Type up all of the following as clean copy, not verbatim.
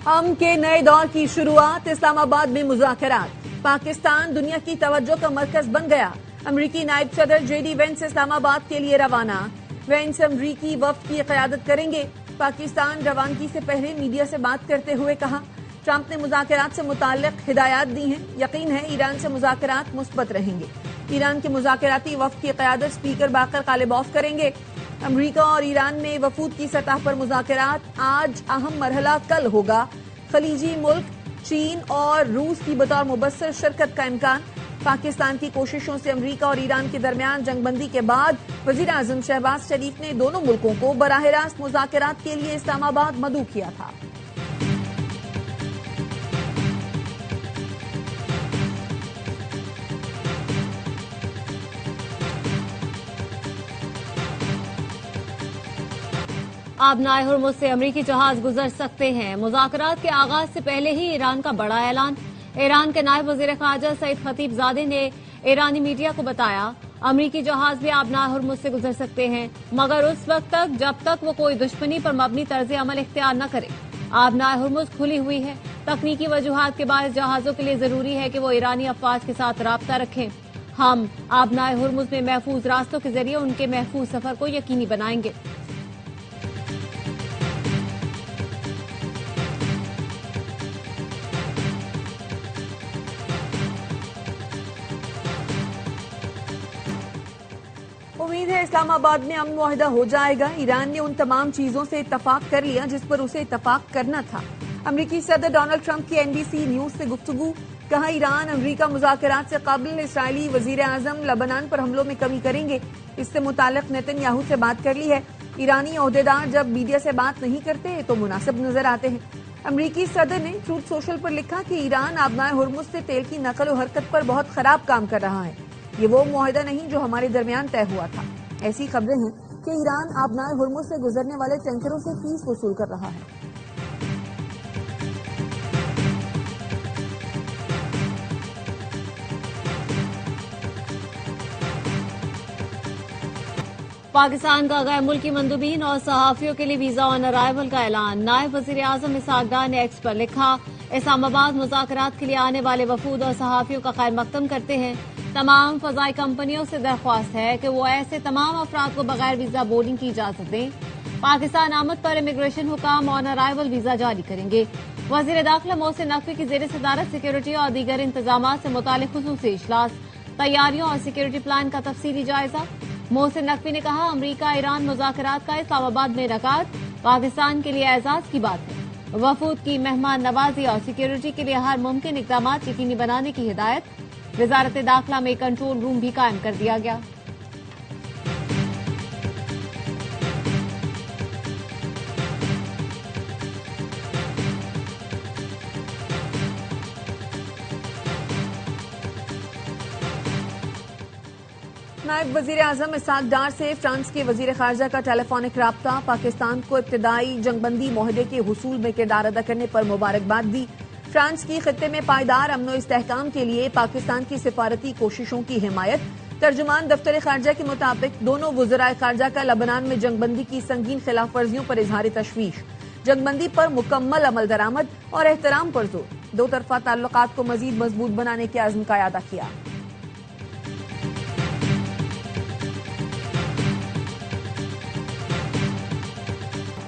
हम के नए दौर की शुरुआत, इस्लामाबाद में मुज़ाकरात। पाकिस्तान दुनिया की तवज्जो का मरकज बन गया। अमरीकी नायब सदर जेडी वेंस इस्लामाबाद के लिए रवाना। वेंस अमरीकी वफ्द की क़यादत करेंगे। पाकिस्तान रवानगी से पहले मीडिया से बात करते हुए कहा, ट्रंप ने मुज़ाकरात से मुताल्लिक़ हिदायत दी हैं। यकीन है ईरान से मुज़ाकरात मुस्बत रहेंगे। ईरान के मुज़ाकराती वफ्द की क़यादत स्पीकर बाकर कालिबॉफ करेंगे। अमरीका और ईरान में वफूद की सतह पर मुज़ाकरात। आज अहम मरहला कल होगा। खलीजी मुल्क चीन और रूस की बतौर मुबस्सर शिरकत का इम्कान। पाकिस्तान की कोशिशों से अमरीका और ईरान के दरमियान जंगबंदी के बाद वज़ीर आज़म शहबाज शरीफ ने दोनों मुल्कों को बराह रास्त मुज़ाकरात के लिए इस्लामाबाद मदऊ किया था। अब नाए हुर्मुज़ से अमरीकी जहाज गुजर सकते हैं। मुज़ाकरात के आगाज से पहले ही ईरान का बड़ा ऐलान। ईरान के नायब वज़ीर ख़ारजा सईद खतीबज़ादे ने ईरानी मीडिया को बताया, अमरीकी जहाज भी अब नाए हुर्मुज़ से गुजर सकते हैं, मगर उस वक्त तक जब तक वो कोई दुश्मनी पर मबनी तर्ज अमल इख्तियार न करे। अब नाए हुर्मुज़ खुली हुई है। तकनीकी वजूहात के बायस जहाजों के लिए जरूरी है कि वो ईरानी अफवाज के साथ राब्ता रखें। हम अब नाए हुर्मुज़ में महफूज रास्तों के जरिए उनके महफूज सफर को यकीनी बनाएंगे। उम्मीद है इस्लामाबाद में अमन मुआहिदा हो जाएगा। ईरान ने उन तमाम चीजों से इत्तफाक कर लिया जिस पर उसे इत्तफाक करना था। अमरीकी सदर डोनाल्ड ट्रंप की एनबीसी न्यूज से गुफ्तगू। कहा, ईरान अमरीका मुज़ाकरात से कबल इसराइली वजीर आजम लबनान पर हमलों में कमी करेंगे। इससे मुताल्लिक नेतन्याहू से बात कर ली है। ईरानी ओहदेदार जब मीडिया से बात नहीं करते तो मुनासिब नजर आते हैं। अमरीकी सदर ने ट्रूथ सोशल पर लिखा कि ईरान आबनाए हुर्मुज़ से तेल की नकल और हरकत पर बहुत खराब काम कर रहा है। ये वो मुआहिदा नहीं जो हमारे दरमियान तय हुआ था। ऐसी खबरें हैं कि ईरान आबनाए हुर्मुज़ से गुजरने वाले टैंकरों से फीस वसूल कर रहा है। पाकिस्तान का गैर मुल्की मंदूबीन और सहाफियों के लिए वीजा ऑन अराइवल का ऐलान। नायब वजीर आजम इसहाक डार ने एक्स पर लिखा, इस्लामाबाद मुज़ाकरात के लिए आने वाले वफूद और सहाफियों का खैर मकदम करते हैं। तमाम फजाई कंपनियों से दरख्वास्त है कि वो ऐसे तमाम अफराद को बगैर वीजा बोर्डिंग की इजाजत दें। पाकिस्तान आमद पर इमिग्रेशन हुकाम ऑन अराइवल वीजा जारी करेंगे। वजीर दाखिला मोहसिन नकवी की जेर सदारत सिक्योरिटी और दीगर इंतजाम से मुतालिक खुसूसी इजलास, तैयारियों और सिक्योरिटी प्लान का तफसीली जायजा। मोहसिन नकवी ने कहा, अमरीका ईरान मुज़ाकरात का इस्लामाबाद में इनेकाद पाकिस्तान के लिए एजाज की बात है। वफूद की मेहमान नवाजी और सिक्योरिटी के लिए हर मुमकिन इकदाम यकीनी बनाने की हिदायत। वजारत दाखिला में कंट्रोल रूम भी कायम कर दिया गया। नायब वजीर आजम इसहाक डार से फ्रांस के वजीर खारजा का टेलीफोनिक राब्ता। पाकिस्तान को इब्तदाई जंगबंदी मुआहदे के हुसूल में किरदार अदा करने पर मुबारकबाद दी। फ्रांस की खित्ते में पायदार अमन इस्तेहकाम के लिए पाकिस्तान की सिफारती कोशिशों की हिमायत। तर्जुमान दफ्तर खारजा के मुताबिक दोनों वज़राए खारजा का लबनान में जंगबंदी की संगीन खिलाफ वर्जियों पर इजहार तशवीश, जंगबंदी पर मुकम्मल अमल दरामद और एहतराम पर जोर। दो तरफा ताल्लुकात को मजीद मजबूत बनाने के आज़म का अदा किया।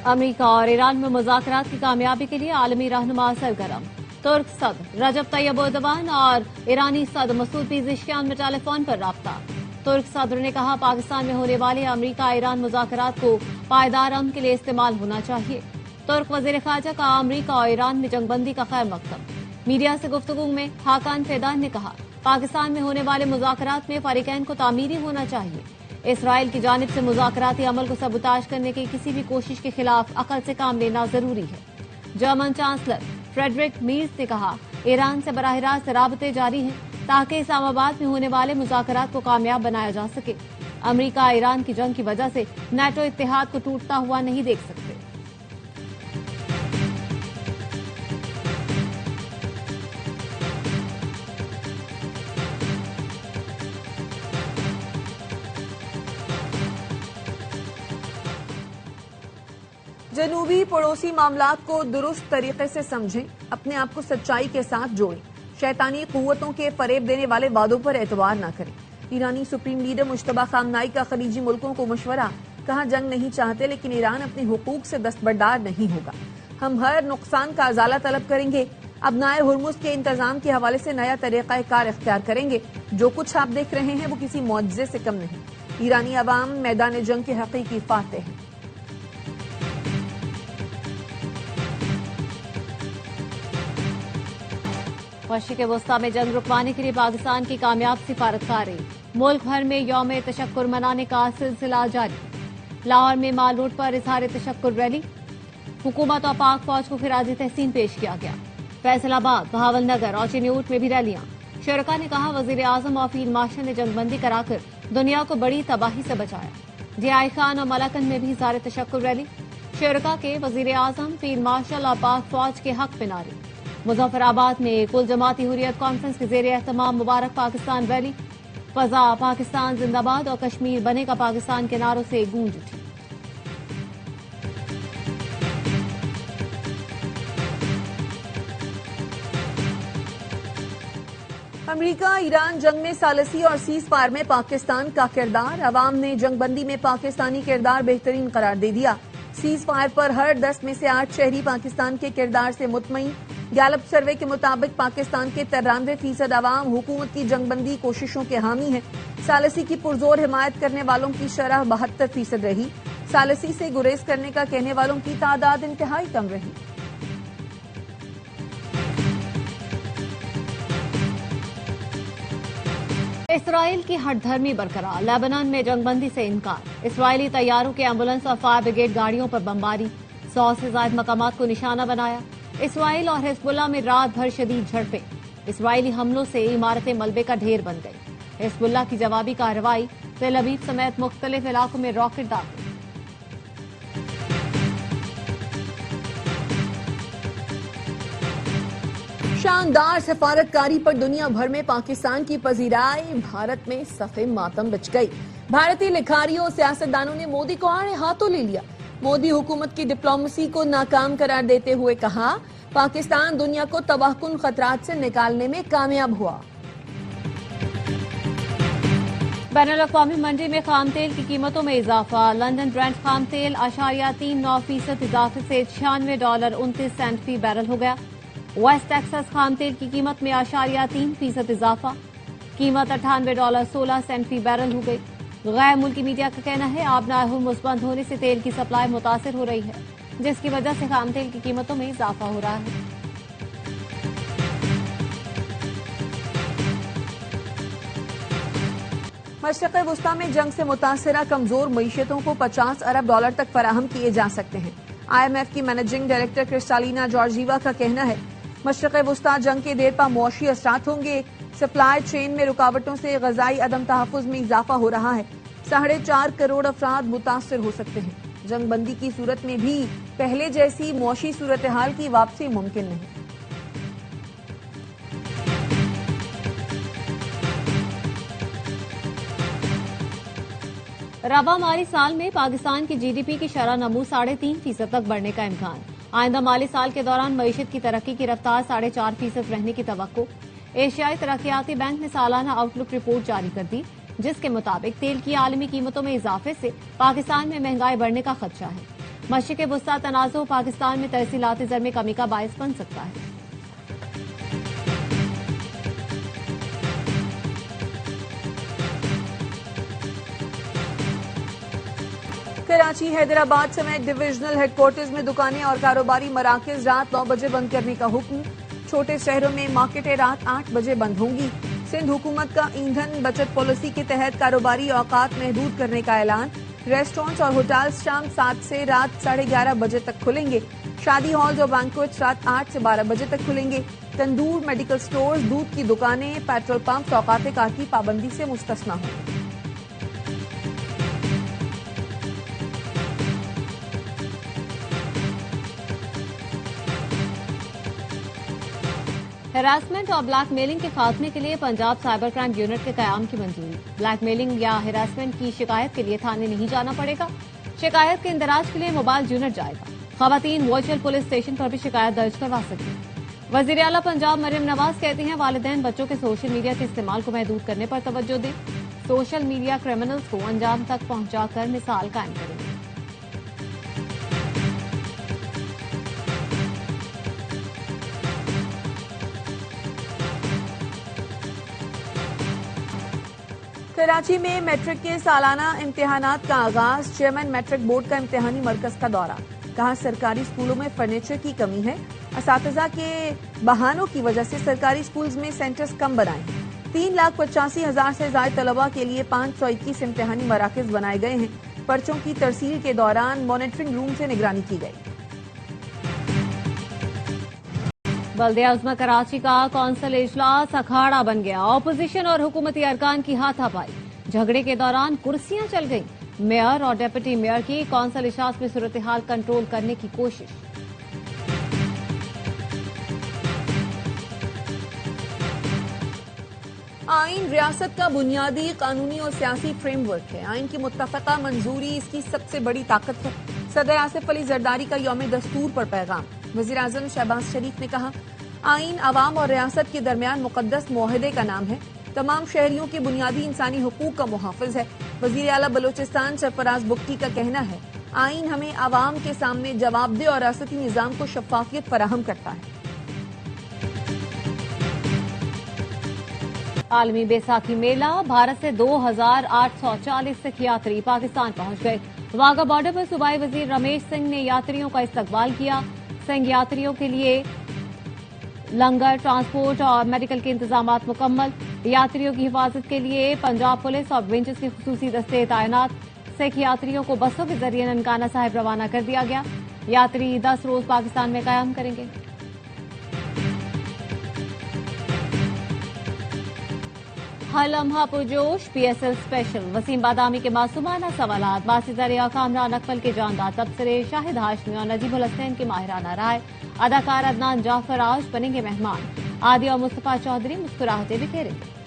अमरीका और ईरान में मुज़ाकरात की कामयाबी के लिए आलमी रहनुमा सरगर्म। तुर्क सदर रजब तैयब एर्दोगान और ईरानी सदर मसूद पेज़ेश्कियान में टेलीफोन पर राब्ता। तुर्क सदर ने कहा, पाकिस्तान में होने वाले अमरीका ईरान मुज़ाकरात को पायदार अमन के लिए इस्तेमाल होना चाहिए। तुर्क वज़ीर ख़ारजा का अमरीका और ईरान में जंगबंदी का खैर मकसद। मीडिया से गुफ्तगू में हाकान फैदान ने कहा, पाकिस्तान में होने वाले मुज़ाकरात में फरीकैन को तामीरी होना चाहिए। इसराइल की जानिब से मुज़ाकराती अमल को सबूताज करने की किसी भी कोशिश के खिलाफ अकल से काम लेना जरूरी है। जर्मन चांसलर फ्रेडरिक मीर्स ने कहा, ईरान से बराह रास्त राबते जारी हैं ताकि इस्लामाबाद में होने वाले मुज़ाकरात को कामयाब बनाया जा सके। अमरीका ईरान की जंग की वजह से नाटो इत्तेहाद को टूटता हुआ नहीं देख सकते। जनूबी पड़ोसी मामलात को दुरुस्त तरीके से समझें, अपने आप को सच्चाई के साथ जोड़ें, शैतानी कुव्वतों के फरेब देने वाले वादों पर एतबार न करें। ईरानी सुप्रीम लीडर मुश्तबा खामनाई का खलीजी मुल्कों को मशवरा, कहा जंग नहीं चाहते लेकिन ईरान अपने हुकूक से दस्तबरदार नहीं होगा। हम हर नुकसान का अजाला तलब करेंगे, अबनाए हुर्मुज के इंतजाम के हवाले से नया तरीका कार इख्तियार करेंगे। जो कुछ आप देख रहे हैं वो किसी मौजज़े से कम नहीं। ईरानी अवाम मैदान जंग के हकीकी फातेह हैं। मशरिक़ वस्ता में जंग रुकवाने के लिए पाकिस्तान की कामयाब सिफारतकारी। मुल्क भर में यौम तशक्कुर मनाने का सिलसिला जारी। लाहौर में माल रोड पर इजहार तशक्कुर रैली, हुकूमत और पाक फौज को खिराज तहसीन पेश किया गया। फैसलाबाद, बहावलनगर और चिन्यूट में भी रैलियां। शुरका ने कहा वजीर आजम और फील्ड मार्शल ने जंगबंदी कराकर दुनिया को बड़ी तबाही से बचाया। जियाई खान और मलाकन में भी इजहार तशक्कुर रैली। शुरका के वजीर आजम, फील्ड मार्शल और पाक फौज के हक में नारे। मुजफ्फराबाद में कुल जमाती हुर्रियत कॉन्फ्रेंस के जेर एहतमाम मुबारक पाकिस्तान रैली। फजा पाकिस्तान जिंदाबाद और कश्मीर बनेगा पाकिस्तान के नारों से गूंज उठी। अमेरिका ईरान जंग में सालसी और सीज फायर में पाकिस्तान का किरदार। अवाम ने जंगबंदी में पाकिस्तानी किरदार बेहतरीन करार दे दिया। सीज फायर पर हर 10 में से 8 शहरी पाकिस्तान के किरदार से मुतमईन। गैलप सर्वे के मुताबिक पाकिस्तान के 93% अवाम हुकूमत की जंगबंदी कोशिशों के हामी है। सालसी की पुरजोर हिमायत करने वालों की शरह 72% रही। सालसी से गुरेज करने का कहने वालों की तादाद इंतहाई कम रही। इसराइल की हठधर्मी बरकरार। लेबनान में जंगबंदी से इनकार। इसराइली तैयारों के एम्बुलेंस और फायर ब्रिगेड गाड़ियों पर बमबारी। 100 से ज्यादा मकामात को निशाना बनाया। इसराइल और हिजबुल्लाह में रात भर शदीद झड़पें। इसराइली हमलों से इमारतें मलबे का ढेर बन गई। हिजबुल्लाह की जवाबी कार्रवाई। तेल अवीव समेत मुख्तलिफ इलाकों में रॉकेट दागे। शानदार सफारतकारी पर दुनिया भर में पाकिस्तान की पजीराई। भारत में सफ़े मातम बच गई। भारतीय लिखारियों और सियासतदानों ने मोदी को आड़े हाथों ले लिया। मोदी हुकूमत की डिप्लोमेसी को नाकाम करार देते हुए कहा पाकिस्तान दुनिया को तबाहकुन खतरात से निकालने में कामयाब हुआ। बैनुल-अक़वामी मंडी में खाम तेल की कीमतों में इजाफा। लंदन ब्रेंट खाम तेल 0.39% इजाफे से $96.29 फी बैरल हो गया। वेस्ट टेक्सास खाम तेल की कीमत में 0.3% इजाफा। कीमत $98.16 फी बैरल हो गई। गैर मुल्की मीडिया का कहना है आबनाए हुर्मुज़ बंद होने से तेल की सप्लाई मुतासिर हो रही है, जिसकी वजह से खाम तेल की कीमतों में इजाफा हो रहा है। मशरिक़ वुस्ता में जंग से मुतासरा कमजोर मईशतों को $50 अरब तक फराहम किए जा सकते हैं। IMF की मैनेजिंग डायरेक्टर क्रिस्टालिना जॉर्जीवा का कहना है मशरिक़ वुस्ता जंग के देर पा मुआशी असरात होंगे। सप्लाई चेन में रुकावटों से ग़ज़ाई अदम तहफ़्फ़ुज़ में इजाफा हो रहा है। 4.5 करोड़ अफराद मुतासर हो सकते हैं। जंगबंदी की सूरत में भी पहले जैसी मुआशी सूरत हाल की वापसी मुमकिन नहीं। रबा माली साल में पाकिस्तान की GDP की शरह नमू 3.5% तक बढ़ने का इम्कान। आइंदा माली साल के दौरान मईशत की तरक्की की रफ्तार 4.5% रहने की तवक्को। एशियाई तरक्याती बैंक ने सालाना आउटलुक रिपोर्ट जारी कर दी, जिसके मुताबिक तेल की आलमी कीमतों में इजाफे से पाकिस्तान में महंगाई बढ़ने का खदशा है। मशरिक़ वुस्ता तनाज़ुर पाकिस्तान में तरसीलाती ज़र में कमी का बायस बन सकता है। कराची, हैदराबाद समेत डिविजनल हेडक्वार्टर्स में दुकानें और कारोबारी मराकज रात 9 बजे बंद करने का हुक्म। छोटे शहरों में मार्केटें रात 8 बजे बंद होंगी। सिंध हुकूमत का ईंधन बचत पॉलिसी के तहत कारोबारी औकात महदूद करने का ऐलान। रेस्टोरेंट्स और होटल्स शाम 7 से रात 11:30 बजे तक खुलेंगे। शादी हॉल्स और बैंक्वेट्स रात 8 से 12 बजे तक खुलेंगे। तंदूर, मेडिकल स्टोर्स, दूध की दुकानें, पेट्रोल पंप औकात कार की पाबंदी से मुस्तस्ना होंगे। हैरासमेंट और ब्लैकमेलिंग के खात्मे के लिए पंजाब साइबर क्राइम यूनिट के कयाम की मंजूरी। ब्लैकमेलिंग या हैरासमेंट की शिकायत के लिए थाने नहीं जाना पड़ेगा। शिकायत के इंदराज के लिए मोबाइल यूनिट जाएगा। खवातीन वर्चुअल पुलिस स्टेशन पर भी शिकायत दर्ज करवा सकती हैं। वजीर आला पंजाब मरियम नवाज कहती हैं वालिदैन बच्चों के सोशल मीडिया के इस्तेमाल को महदूद करने पर तवज्जो दें। सोशल मीडिया क्रिमिनल्स को अंजाम तक पहुंचाकर मिसाल कायम करेंगे। कराची में मैट्रिक के सालाना इम्तिहानात का आगाज। चेयरमैन मैट्रिक बोर्ड का इम्तिहानी मरकज का दौरा। कहा सरकारी स्कूलों में फर्नीचर की कमी है। असातिज़ा के बहानों की वजह से सरकारी स्कूल्स में सेंटर्स कम बनाए हैं। 3,85,000 से ज्यादा तलबा के लिए 521 इम्तिहानी मराकज बनाए गए हैं। पर्चों की तरसील के दौरान मॉनिटरिंग रूम से निगरानी की गई। बल्दिया उज़्मा कराची का कौंसिल इजलास अखाड़ा बन गया। ऑपोजिशन और हुकूमती अरकान की हाथापाई। झगड़े के दौरान कुर्सियां चल गईं। मेयर और डेप्यूटी मेयर की कौंसिल इजलास में सूरत हाल कंट्रोल करने की कोशिश। आइन रियासत का बुनियादी कानूनी और सियासी फ्रेमवर्क है। आइन की मुत्तफ़क़ा मंजूरी इसकी सबसे बड़ी ताकत है। सदर आसिफ अली जरदारी का यौम दस्तूर पर पैगाम। वज़ीर आज़म शहबाज शरीफ ने कहा आइन अवाम और रियासत के दरमियान मुक़द्दस मुआहदे का नाम है। तमाम शहरियों के बुनियादी इंसानी हुकूक का मुहाफ़िज़ है। वज़ीर आला बलोचिस्तान सरफराज बुख्ती का कहना है आइन हमें अवाम के सामने जवाबदेह और रियासती निज़ाम को शफ़ाफ़ियत फराहम करता है। आलमी बैसाखी मेला। भारत से 2,840 सिख यात्री पाकिस्तान पहुंच गए। वाघा बॉर्डर पर सूबाई वजीर रमेश सिंह ने यात्रियों का इस्तकबाल किया। सिंह यात्रियों के लिए लंगर, ट्रांसपोर्ट और मेडिकल के इंतजाम मुकम्मल। यात्रियों की हिफाजत के लिए पंजाब पुलिस और रेंजर्स के खुसूसी दस्ते तैनात। सिख यात्रियों को बसों के जरिए ननकाना साहिब रवाना कर दिया गया। यात्री 10 रोज पाकिस्तान में कायम करेंगे। हर लम्हा पुरजोश। PSL special. वसीम बादामी के मासूमाना सवालात। बासिज़र कामरान अकमल के जानदार तबसरे। शाहिद हाशमी और नजीबुल हसनैन की माहिराना राय। अदाकार अदनान जाफर आज बनेंगे मेहमान। आदि और मुस्तफा चौधरी मुस्कुराहटे बिखेरेंगे।